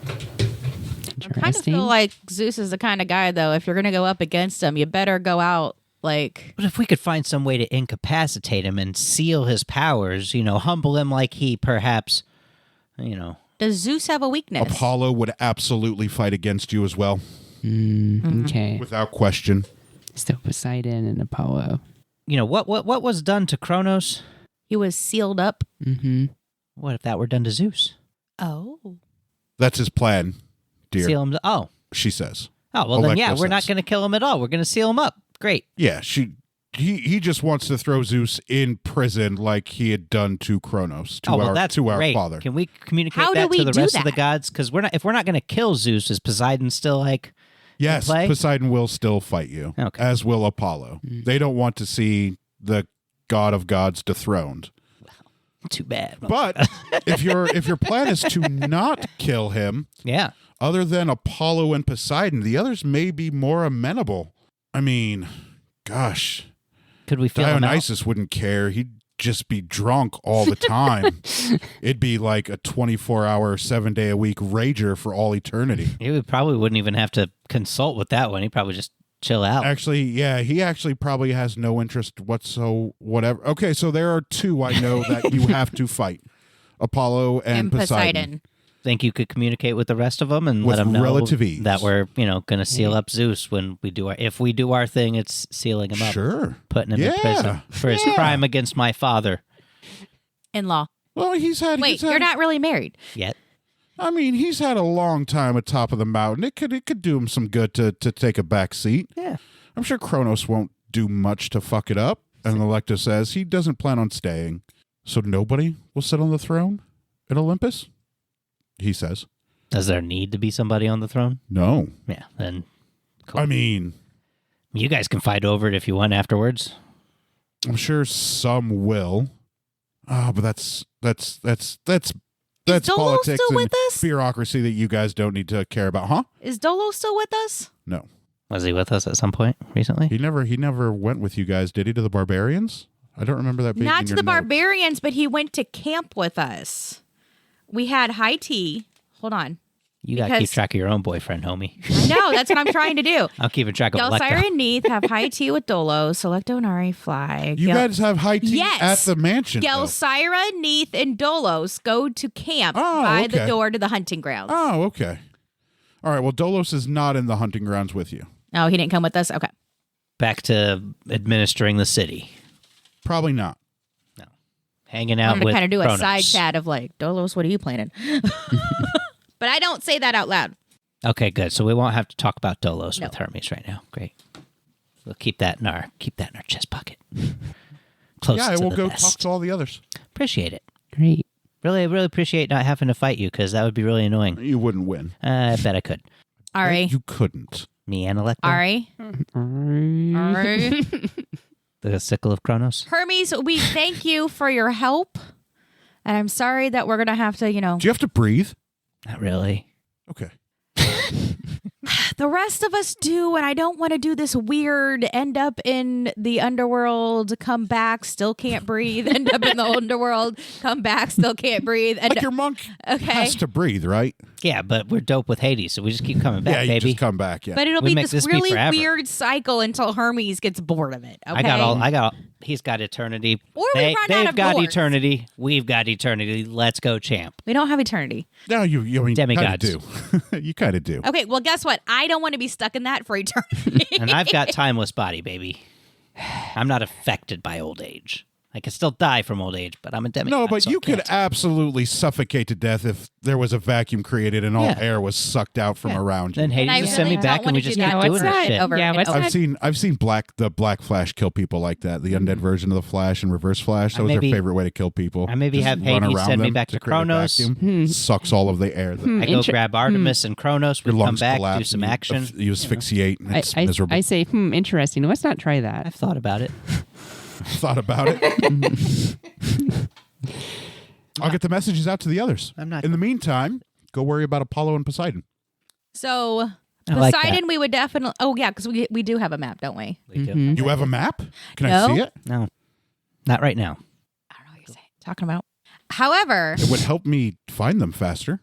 I kind of feel like Zeus is the kind of guy, though, if you're going to go up against him, you better go out like... But if we could find some way to incapacitate him and seal his powers, humble him like he perhaps, Does Zeus have a weakness? Apollo would absolutely fight against you as well, Okay. without question. Still Poseidon and Apollo. What was done to Kronos? He was sealed up. Mm-hmm. What if that were done to Zeus? Oh. That's his plan, dear, Seal him. Oh, she says. well then, yeah, Electro we're not says. going to kill him at all. We're going to seal him up. Great. Yeah, he just wants to throw Zeus in prison like he had done to Kronos, to That's our great. father. Can we communicate How do that we to the do rest of the that? gods? Because if we're not going to kill Zeus, is Poseidon still like? Yes, play? Poseidon will still fight you, Okay. as will Apollo. They don't want to see the god of gods dethroned. Too bad. But if your plan is to not kill him, Yeah. other than Apollo and Poseidon, the others may be more amenable. I mean, gosh, Could we feel him out? Dionysus wouldn't care. He'd just be drunk all the time. It'd be like a 24-hour, 7-day-a-week rager for all eternity. He probably wouldn't even have to consult with that one. He'd probably just chill out. Actually, yeah, he actually probably has no interest whatsoever. Okay, so there are two I know that you have to fight. Apollo and Poseidon. Think you could communicate with the rest of them and With let them know relative ease. that we're, going to seal up Zeus when we do if we do our thing, it's sealing him up, Sure. putting him in Yeah. prison for his crime against my father. In-law. Well, Wait, you're not really married. Yet. I mean, he's had a long time atop of the mountain. It could do him some good to take a back seat. Yeah. I'm sure Kronos won't do much to fuck it up. And Electus says he doesn't plan on staying. So nobody will sit on the throne at Olympus? He says. Does there need to be somebody on the throne? No. Yeah. Then cool. I mean, You guys can fight over it if you want afterwards. I'm sure some will. Oh, but that's Dolo politics still and with us? bureaucracy that you guys don't need to care about, huh? Is Dolo still with us? No. Was he with us at some point recently? He never went with you guys, did he, to the barbarians? I don't remember that being Not in to your the notes. barbarians, but he went to camp with us. We had high tea. Hold on. You got to keep Because- track of your own boyfriend, homie. I know. That's what I'm trying to do. I'm keeping track of Gelsira Electo. and Neith have high tea with Dolo. Selecto Nari fly. You guys have high tea Yes. at the mansion. though. Gelsira, Neith, and Dolos go to camp Oh, by the okay. door to the hunting grounds. Oh, okay. All right. Well, Dolos is not in the hunting grounds with you. Oh, he didn't come with us? Okay. Back to administering the city. Probably not. Hanging I out wanted to with kind of do a Kronos. side chat of like, Dolos, what are you planning? But I don't say that out loud. Okay, good. So we won't have to talk about Dolos No. with Hermes right now. Great. We'll keep that in our chest pocket. Close Yeah, I to will the go vest. talk to all the others. Appreciate it. Great. Really appreciate not having to fight you because that would be really annoying. You wouldn't win. I bet I could. Ari. You couldn't. Me and Electo. Ari. Ari. The sickle of Kronos. Hermes, we thank you for your help. And I'm sorry that we're going to have to, Do you have to breathe? Not really. Okay. the rest of us do. And I don't want to do this weird end up in the underworld, come back, still can't breathe, end up in the underworld, come back, still can't breathe. Like your monk Okay. has to breathe, right? Yeah, but we're dope with Hades, so we just keep coming back, Yeah, you baby. just come back. Yeah. But it'll We be make this this be really forever. weird cycle until Hermes gets bored of it. Okay? He's got eternity. Or we run out They've of got gourds. eternity. We've got eternity. Let's go, champ. We don't have eternity. No, you I mean, Demigods. kind of do. You kind of do. Okay, well, guess what? I don't want to be stuck in that for eternity. And I've got timeless body, baby. I'm not affected by old age. I can still die from old age, but I'm a demigod. No, but so you I can't. could absolutely suffocate to death if there was a vacuum created and all Yeah. air was sucked out from around you. Then Hades I just send me really back don't and we wanna just do keep that. doing What's this that? shit. Over- Yeah, and what's over. I've seen the Black Flash kill people like that. The undead version of the Flash and Reverse Flash. That was maybe- their favorite way to kill people. I maybe Just have run Hades around send me them back to create a Kronos. vacuum. Sucks all of the air. I go grab Artemis and Kronos. We Your come lungs back, collapse. do some and action. You asphyxiate. And it's I miserable. say, interesting. Let's not try that. I've thought about it. Thought about it. I'll get the messages out to the others. I'm not- In the meantime, go worry about Apollo and Poseidon. So, I like Poseidon, that. we would definitely. Oh, yeah, because we do have a map, don't we? We do. Mhm. You have a map? Can No. I see it? No, not right now. I don't know what you're talking about. However, It would help me find them faster.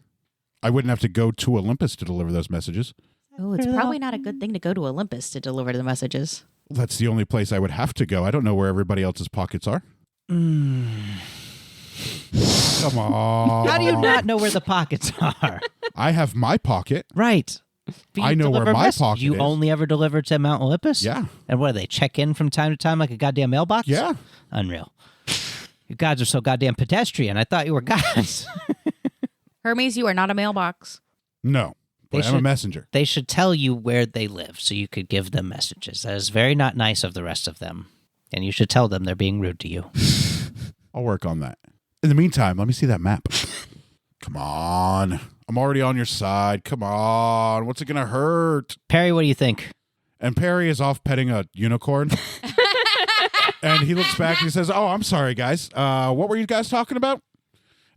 I wouldn't have to go to Olympus to deliver those messages. it's probably not a good thing to go to Olympus to deliver the messages. That's the only place I would have to go. I don't know where everybody else's pockets are. Come on. How do you not know where the pockets are? I have my pocket. Right. But I you know where deliver my pocket You is. only ever deliver to Mount Olympus? Yeah. And what do they check in from time to time like a goddamn mailbox? Yeah. Unreal. You gods are so goddamn pedestrian. I thought you were gods. Hermes, you are not a mailbox. No. They But I'm a should- messenger. They should tell you where they live so you could give them messages. That is very not nice of the rest of them. And you should tell them they're being rude to you. I'll work on that. In the meantime, let me see that map. Come on. I'm already on your side. Come on. What's it going to hurt? Perry, what do you think? And Perry is off petting a unicorn. And he looks back and he says, "Oh, I'm sorry, guys. What were you guys talking about?"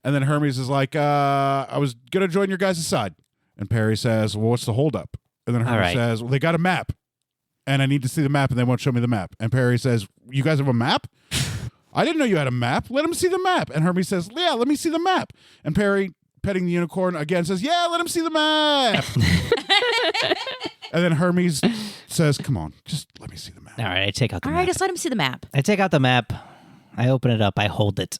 And then Hermes is like, "I was going to join your guys' side." And Perry says, "Well, what's the holdup?" And then Hermes All right. says, "Well, they got a map. And I need to see the map, and they won't show me the map." And Perry says, "You guys have a map? I didn't know you had a map. Let him see the map." And Hermes says, "Yeah, let me see the map." And Perry, petting the unicorn again, says, "Yeah, let him see the map." And then Hermes says, "Come on, just let me see the map." All right, I take out the All map. right, just let him see the map. I take out the map. I open it up. I hold it.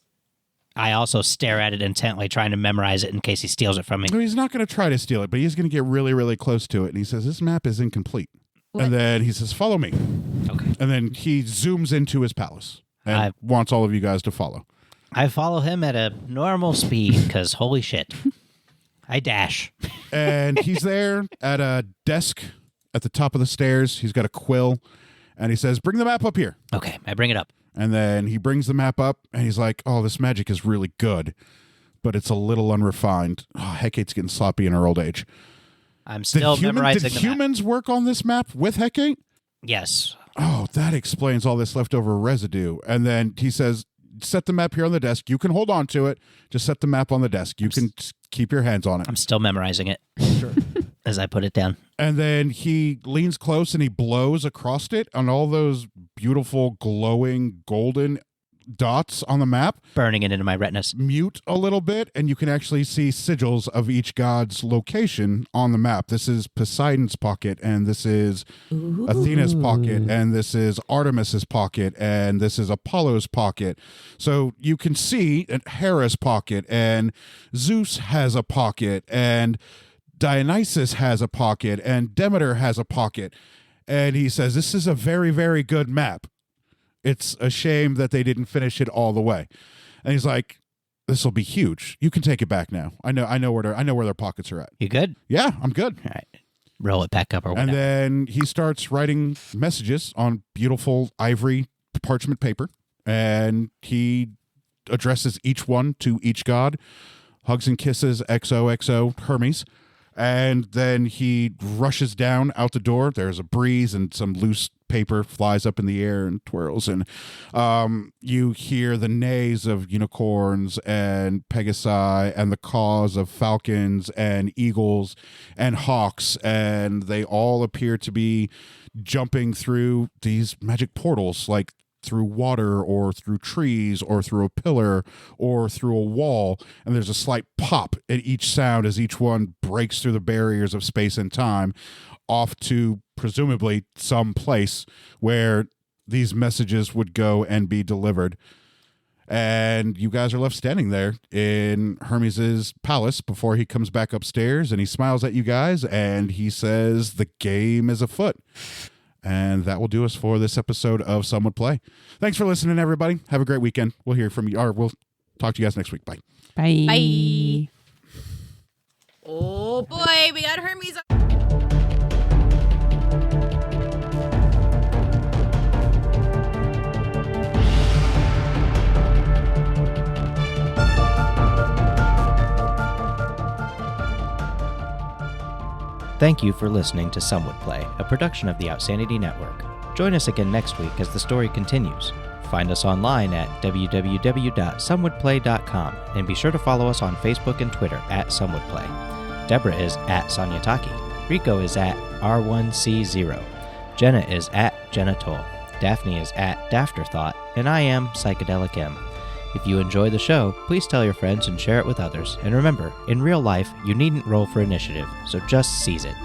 I also stare at it intently, trying to memorize it in case he steals it from me. No, he's not going to try to steal it, but he's going to get really, really close to it. And he says, "This map is incomplete." What? And then he says, "Follow me." Okay. And then he zooms into his palace and wants all of you guys to follow. I follow him at a normal speed because holy shit. I dash. And he's there at a desk at the top of the stairs. He's got a quill. And he says, "Bring the map up here." Okay, I bring it up. And then he brings the map up, and he's like, "Oh, this magic is really good, but it's a little unrefined." Oh, Hecate's getting sloppy in her old age. I'm still memorizing did the map. humans work on this map with Hecate? Yes. Oh, that explains all this leftover residue. And then he says, "Set the map here on the desk. You can hold on to it. Just set the map on the desk. You can just keep your hands on it." I'm still memorizing it as I put it down. And then he leans close and he blows across it on all those beautiful, glowing, golden dots on the map. Burning it into my retinas. Mute a little bit, and you can actually see sigils of each god's location on the map. This is Poseidon's pocket, and this is Athena's pocket, and this is Artemis's pocket, and this is Apollo's pocket. So you can see Hera's pocket, and Zeus has a pocket, and Dionysus has a pocket, and Demeter has a pocket. And he says, "This is a very, very good map. It's a shame that they didn't finish it all the way." And he's like, "This will be huge. You can take it back now. I know where their pockets are at." You good? Yeah, I'm good. All right. Roll it back up or whatever. And then he starts writing messages on beautiful ivory parchment paper, and he addresses each one to each god. Hugs and kisses, XOXO, Hermes. And then he rushes down out the door. There's a breeze and some loose paper flies up in the air and twirls. And you hear the neighs of unicorns and pegasi and the caws of falcons and eagles and hawks. And they all appear to be jumping through these magic portals like through water or through trees or through a pillar or through a wall, and there's a slight pop at each sound as each one breaks through the barriers of space and time off to presumably some place where these messages would go and be delivered. And you guys are left standing there in Hermes' palace before he comes back upstairs, and he smiles at you guys and he says the game is afoot. And that will do us for this episode of Some Would Play. Thanks for listening, everybody. Have a great weekend. We'll hear from you, or we'll talk to you guys next week. Bye. Bye. Bye. Oh boy, we got Hermes. Thank you for listening to Some Would Play, a production of the Outsanity Network. Join us again next week as the story continues. Find us online at www.somewouldplay.com and be sure to follow us on Facebook and Twitter at SomeWouldPlay. Deborah is at Sonyataki. Rico is at R1C0. Jenna is at Jenna Toll. Daphne is at Dafterthought, and I am Psychedelic M. If you enjoy the show, please tell your friends and share it with others. And remember, in real life, you needn't roll for initiative, so just seize it.